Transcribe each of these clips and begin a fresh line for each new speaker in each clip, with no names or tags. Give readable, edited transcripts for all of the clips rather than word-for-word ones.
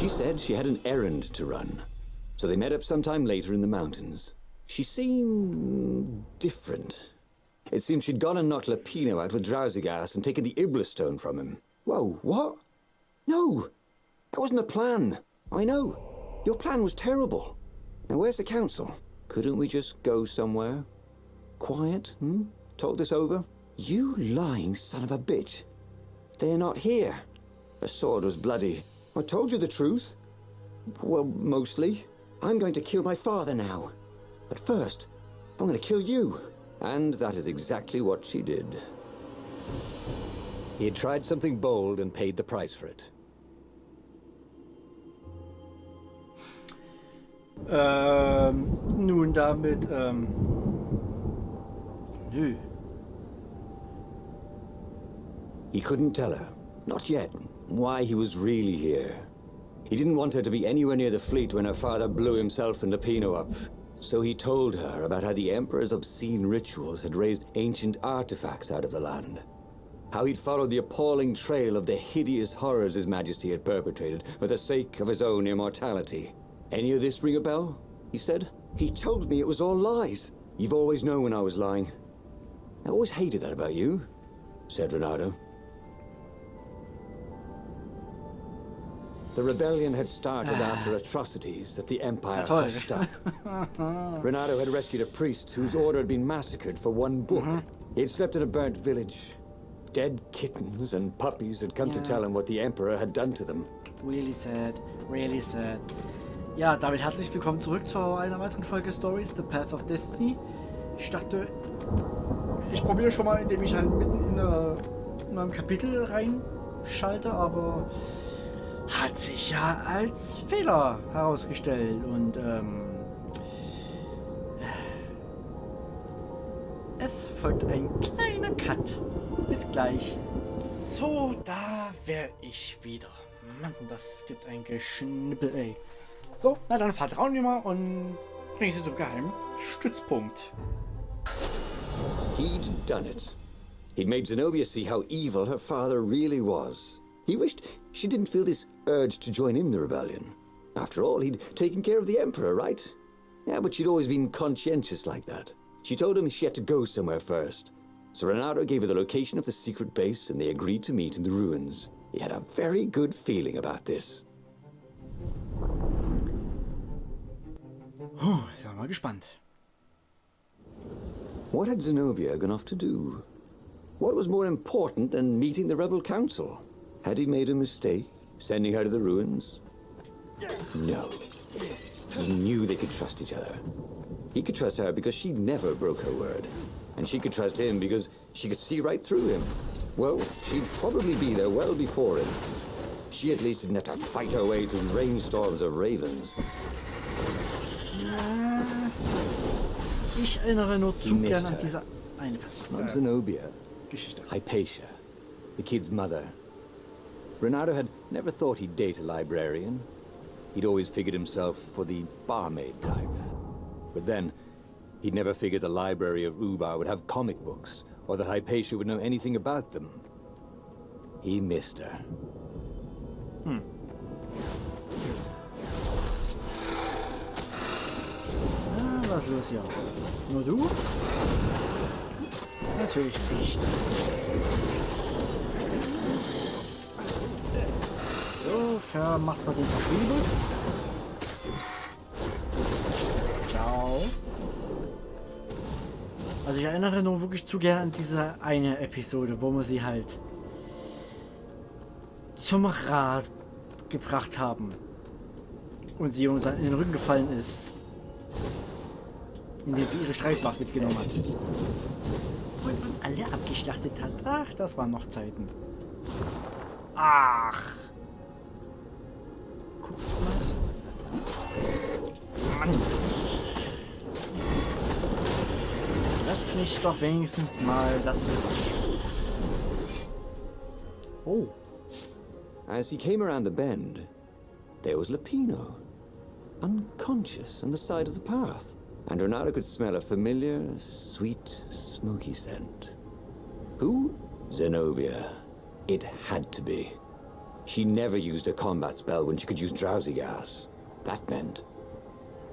She said she had an errand to run, so they met up sometime later in the mountains. She seemed different. It seemed she'd gone and knocked Lapino out with drowsy gas and taken the Iblis stone from him. Whoa, what? No, that wasn't a plan. I know. Your plan was terrible. Now where's the council? Couldn't we just go somewhere? Quiet, Talk this over? You lying son of a bitch. They're not here. The sword was bloody. I told you the truth. Well, mostly. I'm going to kill my father now. But first, I'm going to kill you. And that is exactly what she did. He had tried something bold and paid the price for it.
Nun damit, nö.
He couldn't tell her, not yet, why he was really here. He didn't want her to be anywhere near the fleet when her father blew himself and Lapino up. So he told her about how the Emperor's obscene rituals had raised ancient artifacts out of the land. How he'd followed the appalling trail of the hideous horrors His Majesty had perpetrated for the sake of his own immortality. Any of this ring a bell? He said. He told me it was all lies. You've always known when I was lying. I always hated that about you, said Renato. The rebellion had started after atrocities that the Empire hushed up. Renato had rescued a priest whose order had been massacred for one book. He had slept in a burnt village. Dead kittens and puppies had come to tell him what the Emperor had done to them.
Really sad, really sad. Ja, damit herzlich willkommen zurück zu einer weiteren Folge Stories, The Path of Destiny. Ich dachte, ich probiere schon mal, indem ich halt mitten in einem Kapitel reinschalte, aber hat sich ja als Fehler herausgestellt und es folgt ein kleiner Cut. Bis gleich. So, da wäre ich wieder. Mann, das gibt ein Geschnippel, ey. So, na dann vertrauen wir mal und bringen Sie zum geheimen Stützpunkt.
He'd done it. He'd made Zenobia see how evil her father really was. He wished she didn't feel this urge to join in the rebellion. After all, he'd taken care of the Emperor, right? Yeah, but she'd always been conscientious like that. She told him she had to go somewhere first. So Renato gave her the location of the secret base and they agreed to meet in the ruins. He had a very good feeling about this.
Ich bin mal gespannt.
What had Zenobia gone off to do? What was more important than meeting the rebel council? Had he made a mistake, sending her to the ruins? No. He knew they could trust each other. He could trust her because she never broke her word. And she could trust him because she could see right through him. Well, she'd probably be there well before him. She at least didn't have to fight her way through rainstorms of ravens.
Ich erinnere nur zu gern an diese eine
Not Zenobia.
Geschichte.
Hypatia, the kid's mother. Renato had never thought he'd date a librarian. He'd always figured himself for the barmaid type. But then, he'd never figured the library of Ubar would have comic books, or that Hypatia would know anything about them. He missed her.
Was ist los hier? Nur du? Natürlich nicht. So, vermachst mal den Verschwiebus. Ciao. Also ich erinnere nur wirklich zu gern an diese eine Episode, wo wir sie halt zum Rad gebracht haben und sie uns in den Rücken gefallen ist, indem sie ihre Streitmacht mitgenommen hat und uns alle abgeschlachtet hat. Ach, das waren noch Zeiten. Ach. Guck mal. Mann. Lass mich doch wenigstens mal das wissen. Oh.
As he came around the bend, there was Lapino, unconscious on the side of the path. And Renato could smell a familiar, sweet, smoky scent. Who? Zenobia. It had to be. She never used a combat spell when she could use drowsy gas. That meant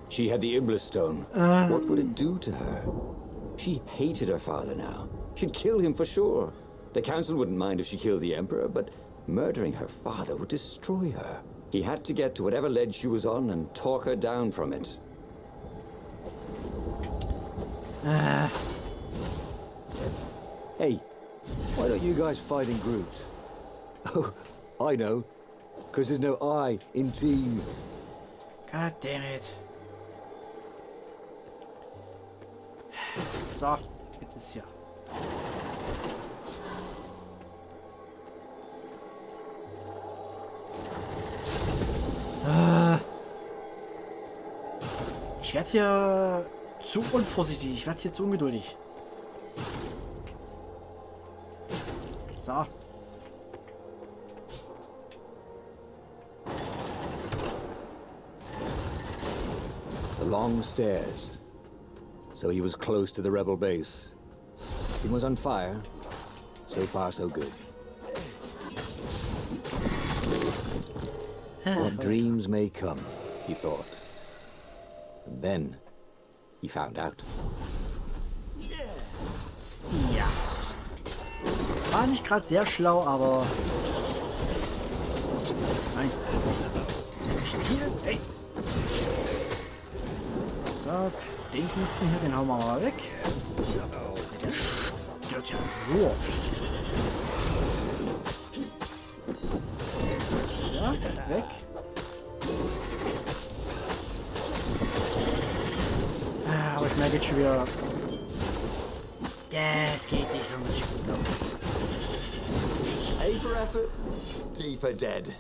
she had the Iblis stone. What would it do to her? She hated her father now. She'd kill him for sure. The council wouldn't mind if she killed the Emperor, but murdering her father would destroy her. He had to get to whatever ledge she was on and talk her down from it.
Hey, why don't you guys fight in groups? Oh, I know. Because there's no I in team.
God damn it. So, jetzt ist hier. Ich werde hier zu unvorsichtig, ich werde hier zu ungeduldig. So.
The long stairs. So he was close to the rebel base. He was on fire. So far, so good. What dreams may come, he thought. And then he found out.
Ja. War nicht gerade sehr schlau, aber... Nein. Hier, hey. So, den Knützen hier, den hauen wir mal weg. Der stört ja nur. Ja, weg. Aber ich merke jetzt schon wieder... Das geht nicht so gut aus.
A for effort, D for dead.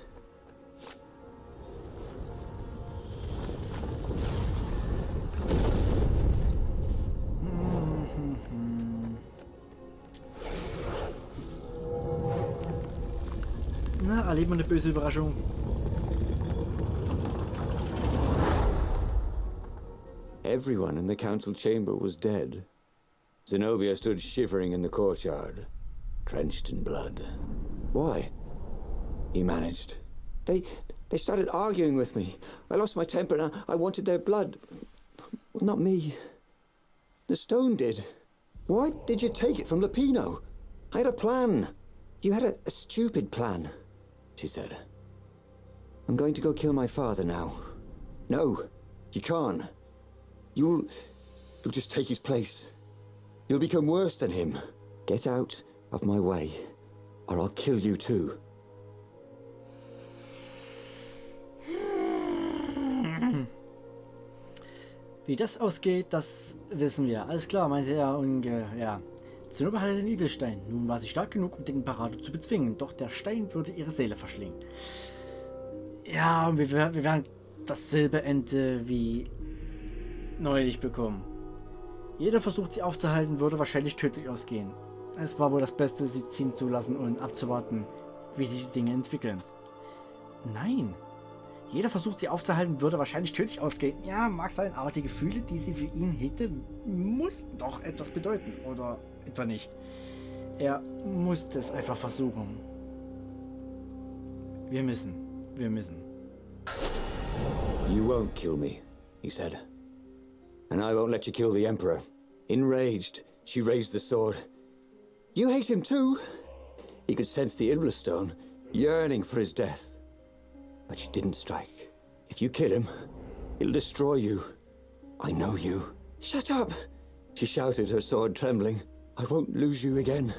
Na, erleben wir eine böse Überraschung.
Everyone in the council chamber was dead. Zenobia stood shivering in the courtyard, drenched in blood. Why? He managed. They started arguing with me. I lost my temper and I wanted their blood. Well, not me. The stone did. Why did you take it from Lapino? I had a plan. You had a stupid plan, she said. I'm going to go kill my father now. No, you can't. You'll just take his place. You'll become worse than him. Get out of my way, or I'll kill you too.
Wie das ausgeht, das wissen wir. Alles klar, meinte er und ja. Zenobia hatte den Edelstein. Nun war sie stark genug, um den Imperator zu bezwingen, doch der Stein würde ihre Seele verschlingen. Ja, und wir werden dasselbe Ende wie neulich bekommen. Jeder Versuch, sie aufzuhalten, würde wahrscheinlich tödlich ausgehen. Es war wohl das Beste, sie ziehen zu lassen und abzuwarten, wie sich die Dinge entwickeln. Nein. Jeder Versuch, sie aufzuhalten, würde wahrscheinlich tödlich ausgehen. Ja, mag sein, aber die Gefühle, die sie für ihn hegte, mussten doch etwas bedeuten. Oder etwa nicht. Er musste es einfach versuchen. Wir müssen.
You won't kill me, he said. And I won't let you kill the Emperor. Enraged, she raised the sword. You hate him too? He could sense the Iblis stone, yearning for his death. But she didn't strike. If you kill him, he'll destroy you. I know you. Shut up! She shouted, her sword trembling. I won't lose you again.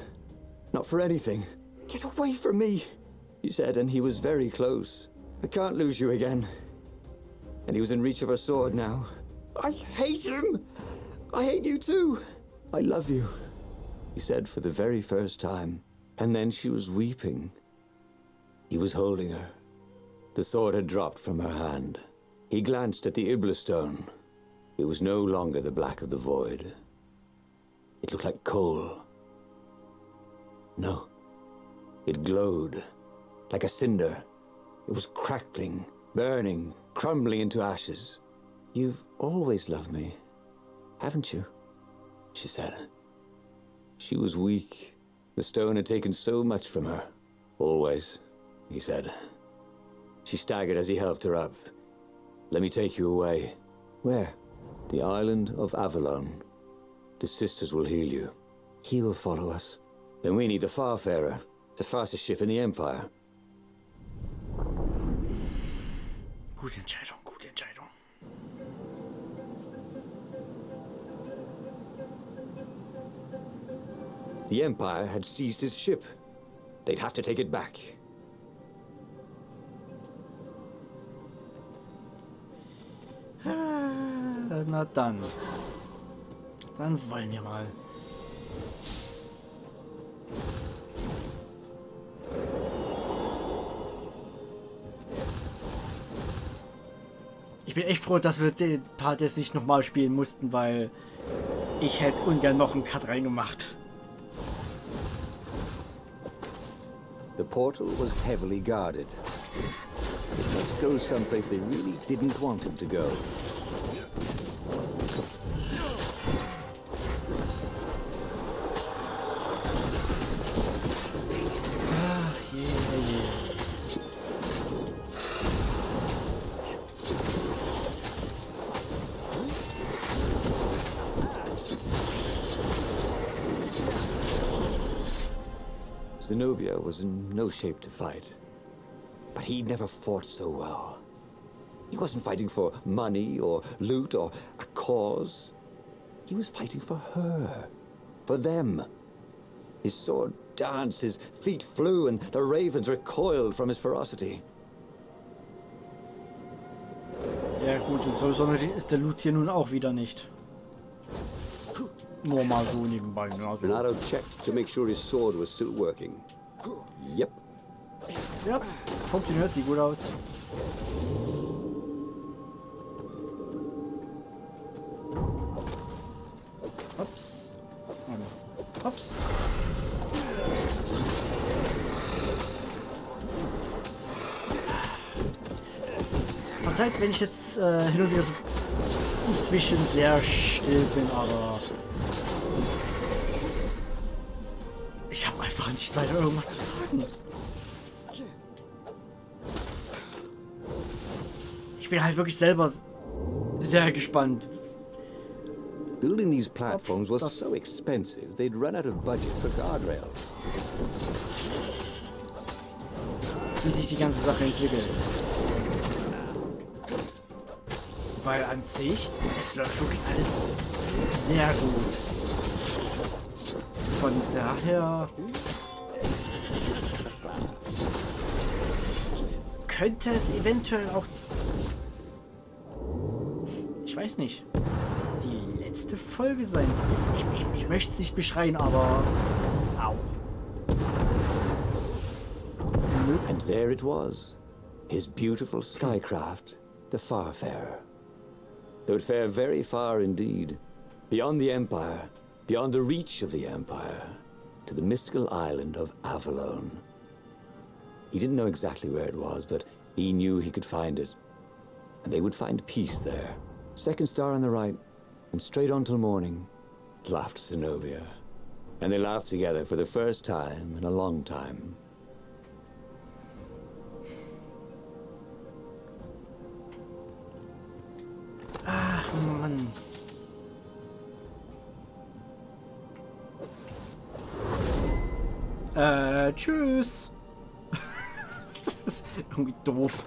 Not for anything. Get away from me, he said, and he was very close. I can't lose you again. And he was in reach of her sword now. I hate him! I hate you too! I love you, he said for the very first time. And then she was weeping. He was holding her. The sword had dropped from her hand. He glanced at the Iblis stone. It was no longer the black of the void. It looked like coal. No. It glowed, like a cinder. It was crackling, burning, crumbling into ashes. You've always loved me, haven't you? She said. She was weak. The stone had taken so much from her. Always. he said. She staggered as he helped her up. Let me take you away.
Where?
The island of Avalon. The sisters will heal you.
He'll follow us.
Then we need the Farfarer, the fastest ship in the Empire.
Gute Entscheidung, gute Entscheidung.
The Empire had seized his ship. They'd have to take it back.
Na dann. Dann wollen wir mal. Ich bin echt froh, dass wir den Part jetzt nicht nochmal spielen mussten, weil ich hätte ungern noch einen Cut reingemacht.
The portal was heavily guarded. It must go someplace they really didn't want him to go.
Zenobia was in no shape to fight. But he'd never fought so well. He wasn't fighting for money or loot or a cause. He was fighting for her. For them. His sword danced, his feet flew, and the ravens recoiled from his ferocity.
Ja gut, und so sonderlich ist der Loot hier nun auch wieder nicht. Nur mal so nebenbei. Also.
Renato checked to make sure his sword was still working. Yep.
Ja, funktioniert, sieht gut aus. Ups. Und ups. Verzeiht, wenn ich jetzt hin und wieder so ein bisschen sehr still bin, aber ich habe einfach nicht weiter irgendwas zu sagen. Ich bin halt wirklich selber sehr gespannt.
Building these platforms was so expensive, they'd run out of budget for guardrails.
Wie sich die ganze Sache entwickelt. Weil an sich, es läuft wirklich alles sehr gut. Von daher könnte es eventuell auch, ich weiß nicht, die letzte Folge sein. Ich möchte es nicht beschreien, aber au.
And there it was, his beautiful skycraft, the Farfarer. They would fare very far indeed, beyond the Empire, beyond the reach of the Empire, to the mystical island of Avalon. He didn't know exactly where it was, but he knew he could find it. And they would find peace there. Second star on the right, and straight on till morning, laughed Zenobia. And they laughed together for the first time in a long time.
Ach Mann. Tschüss. Das ist irgendwie doof.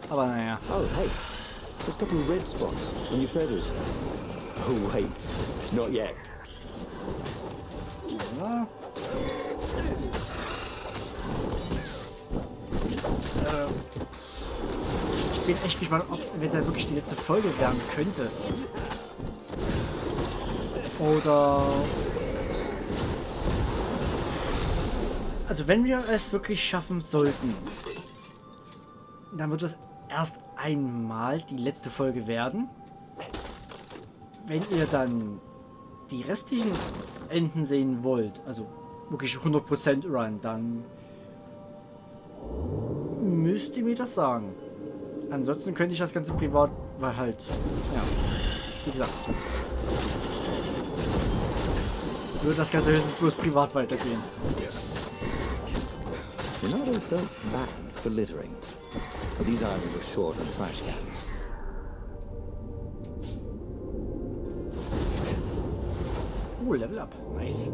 Aber naja.
Oh, hey, there's a couple of red spots on your feathers. Oh, wait, not yet.
Ja. Ich bin echt gespannt, ob es eventuell wirklich die letzte Folge werden könnte. Oder... Also wenn wir es wirklich schaffen sollten, dann wird es erst einmal die letzte Folge werden. Wenn ihr dann die restlichen Enden sehen wollt, also wirklich 100% Run, dann müsst ihr mir das sagen. Ansonsten könnte ich das Ganze privat, weil halt, ja, wie gesagt, würde das Ganze höchstens bloß privat weitergehen.
Renato felt bad for littering, but these islands were short on trash cans.
Level up. Nice.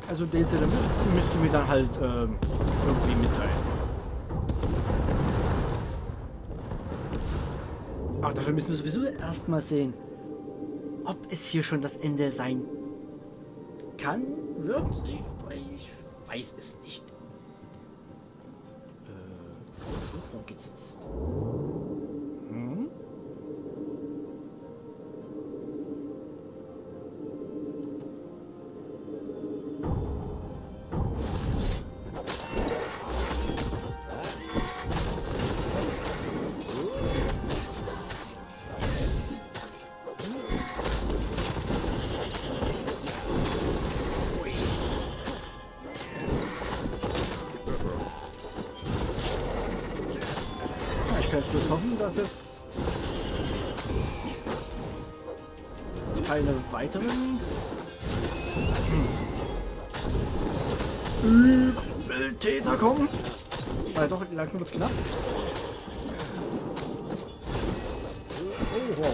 Also den Zettel müsst ihr mir dann halt irgendwie mitteilen. Aber dafür müssen wir sowieso erstmal sehen, ob es hier schon das Ende sein kann, wird. Ich weiß es nicht. Wo geht's jetzt? Ich kann bloß hoffen, dass es keine weiteren Übeltäter kommen. Doch, langsam wird's knapp. Oh, wow.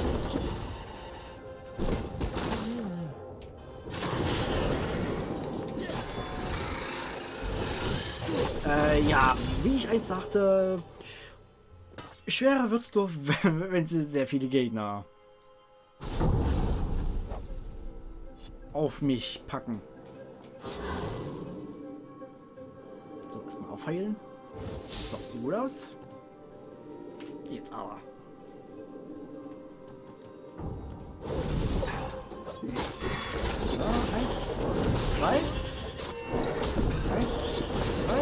Ja, wie ich eins sagte, schwerer wird's nur, wenn sie sehr viele Gegner auf mich packen. So, erstmal aufheilen. So, sieht gut aus. Jetzt aber. So, 1, 2. 1, 2.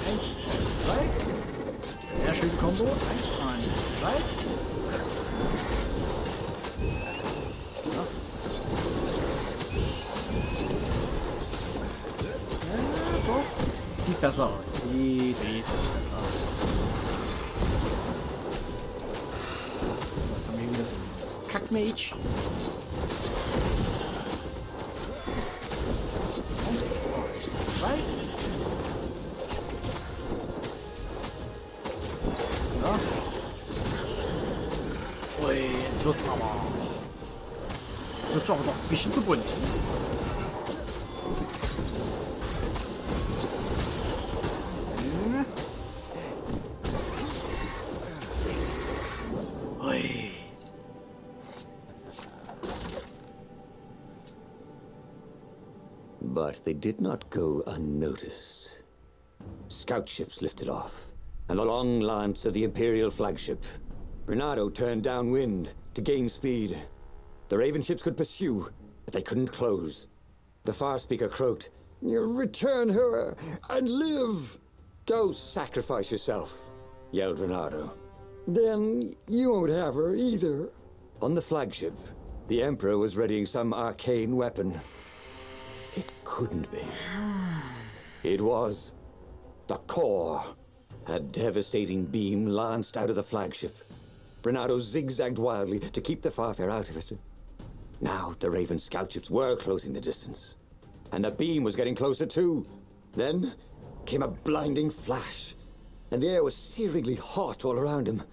1, 2. Sehr schöne Kombo. 1, 2. Sieht besser aus. Sieht besser aus. Was haben wir wieder so? Kackmage. 1, 2. So. Ui, jetzt wird's aber. Jetzt wird's aber noch ein bisschen zu bunt.
But they did not go unnoticed. Scout ships lifted off, and the long lance of the Imperial flagship. Bernardo turned downwind to gain speed. The Raven ships could pursue, but they couldn't close. The far speaker croaked, "Return her and live!" "Go sacrifice yourself," yelled Bernardo. "Then you won't have her either." On the flagship, the Emperor was readying some arcane weapon. It couldn't be. It was the core. A devastating beam lanced out of the flagship. Bernardo zigzagged wildly to keep the Farfair out of it. Now the Raven scout ships were closing the distance, and the beam was getting closer too. Then came a blinding flash, and the air was searingly hot all around him.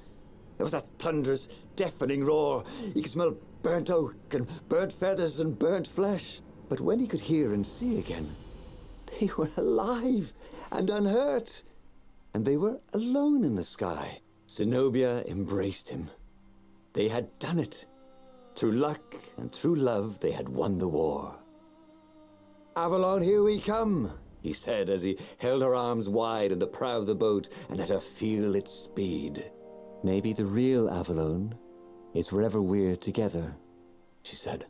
There was a thunderous, deafening roar. He could smell burnt oak and burnt feathers and burnt flesh. But when he could hear and see again, they were alive and unhurt. And they were alone in the sky. Zenobia embraced him. They had done it. Through luck and through love, they had won the war. "Avalon, here we come," he said as he held her arms wide in the prow of the boat and let her feel its speed. "Maybe the real Avalon is wherever we're together," she said.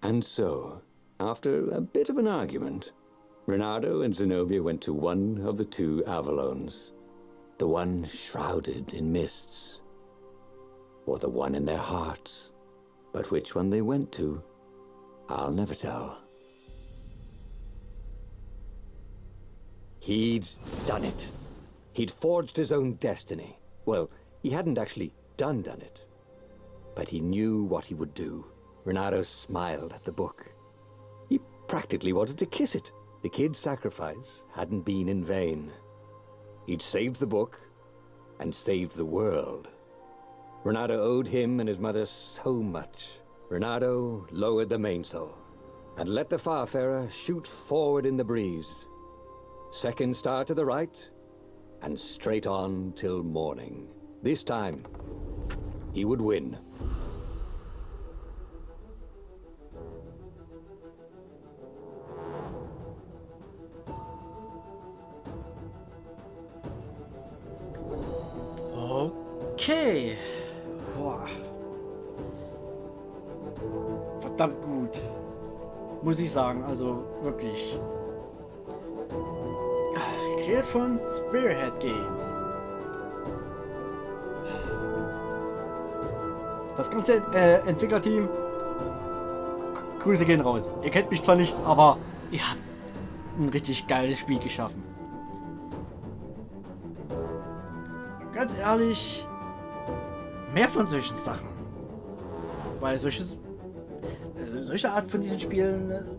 And so, after a bit of an argument, Bernardo and Zenobia went to one of the two Avalons. The one shrouded in mists, or the one in their hearts. But which one they went to, I'll never tell. He'd done it. He'd forged his own destiny. Well, he hadn't actually done it. But he knew what he would do.
Renato smiled at the book. He practically wanted to kiss it. The kid's sacrifice hadn't been in vain. He'd saved the book and saved the world. Renato owed him and his mother so much. Renato lowered the mainsail and let the Farfarer shoot forward in the breeze. Second star to the right, and straight on till morning. This time, he would win.
Okay. Boah. Verdammt gut. Muss ich sagen, also wirklich. Kreiert von Spearhead Games. Das ganze Entwicklerteam, Grüße gehen raus. Ihr kennt mich zwar nicht, aber ihr habt ein richtig geiles Spiel geschaffen. Ganz ehrlich, mehr von solchen Sachen. Weil solche Art von diesen Spielen, also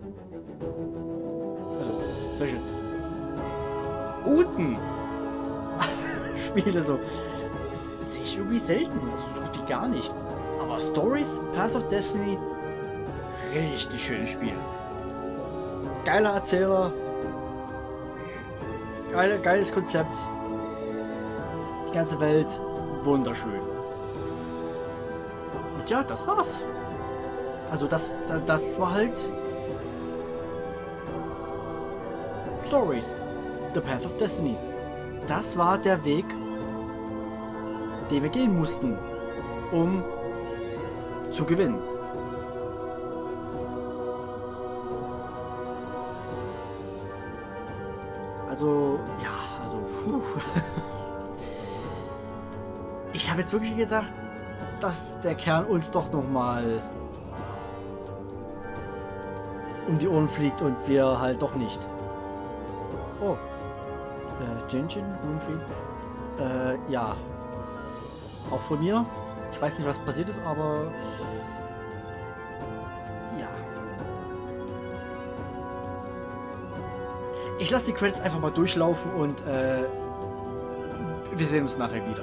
solche guten Spiele so, das sehe ich irgendwie selten, also so gut wie gar nicht. Aber Stories, Path of Destiny, richtig schönes Spiel. Geiler Erzähler, geiles Konzept, die ganze Welt, wunderschön. Und ja, das war's. Also das war halt Stories, The Path of Destiny. Das war der Weg, den wir gehen mussten, um zu gewinnen. Also, ja, also, puh. Ich habe jetzt wirklich gedacht, dass der Kern uns doch nochmal um die Ohren fliegt und wir halt doch nicht. Oh. Jinjin, Moonfried. Ja. Auch von mir. Ich weiß nicht, was passiert ist, aber ja. Ich lasse die Credits einfach mal durchlaufen und wir sehen uns nachher wieder.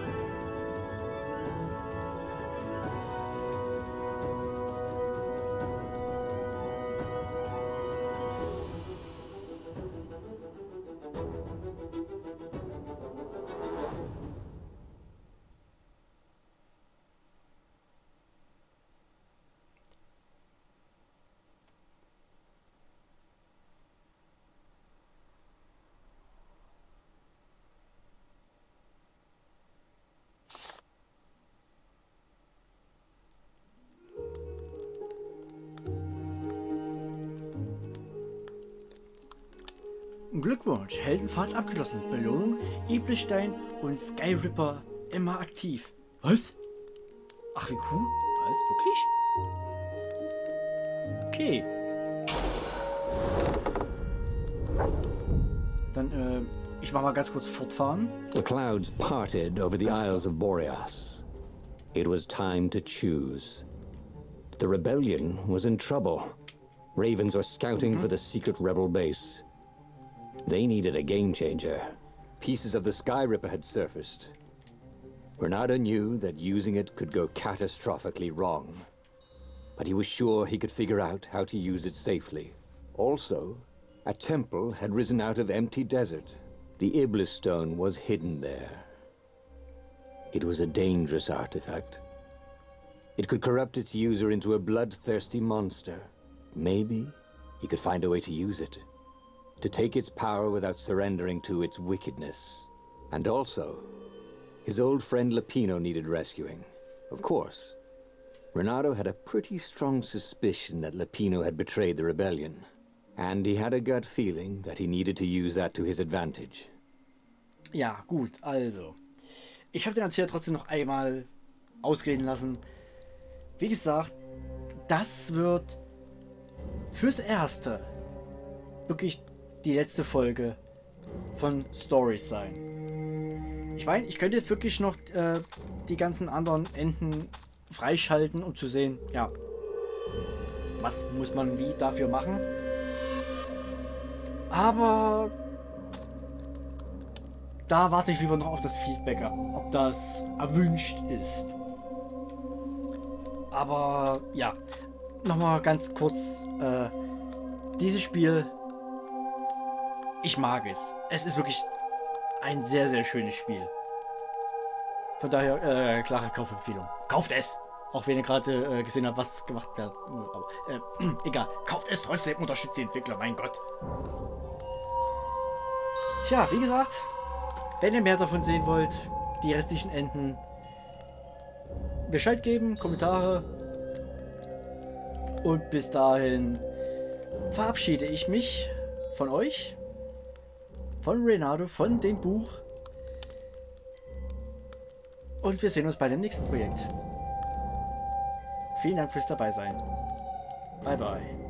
Glückwunsch, Heldenfahrt abgeschlossen. Belohnung, Iblisstein und Skyripper immer aktiv. Was? Ach, wie cool. Was? Wirklich? Okay. Dann, ich mach mal ganz kurz fortfahren.
The clouds parted over the Isles of Boreas. It was time to choose. The rebellion was in trouble. Ravens were scouting for the secret rebel base. They needed a game changer. Pieces of the Skyripper had surfaced. Renato knew that using it could go catastrophically wrong, but he was sure he could figure out how to use it safely. Also, a temple had risen out of empty desert. The Iblis stone was hidden there. It was a dangerous artifact. It could corrupt its user into a bloodthirsty monster. Maybe he could find a way to use it, to take its power without surrendering to its wickedness. And also, his old friend Lapino needed rescuing. Of course, Renato had a pretty strong suspicion that Lapino had betrayed the rebellion. And he had a gut feeling that he needed to use that to his advantage.
Ja, gut, also. Ich habe den Erzähler trotzdem noch einmal ausreden lassen. Wie gesagt, das wird fürs Erste wirklich die letzte Folge von Stories sein. Ich meine, ich könnte jetzt wirklich noch die ganzen anderen Enden freischalten, um zu sehen, ja, was muss man wie dafür machen. Aber da warte ich lieber noch auf das Feedback ab, ob das erwünscht ist. Aber ja, nochmal ganz kurz, dieses Spiel, ich mag es. Es ist wirklich ein sehr, sehr schönes Spiel. Von daher, klare Kaufempfehlung. Kauft es! Auch wenn ihr gerade gesehen habt, was gemacht wird. Aber, egal, kauft es trotzdem, unterstützt die Entwickler, mein Gott. Tja, wie gesagt, wenn ihr mehr davon sehen wollt, die restlichen Enden, Bescheid geben, Kommentare. Und bis dahin verabschiede ich mich von euch, von Renato, von dem Buch. Und wir sehen uns bei dem nächsten Projekt. Vielen Dank fürs Dabeisein. Bye bye.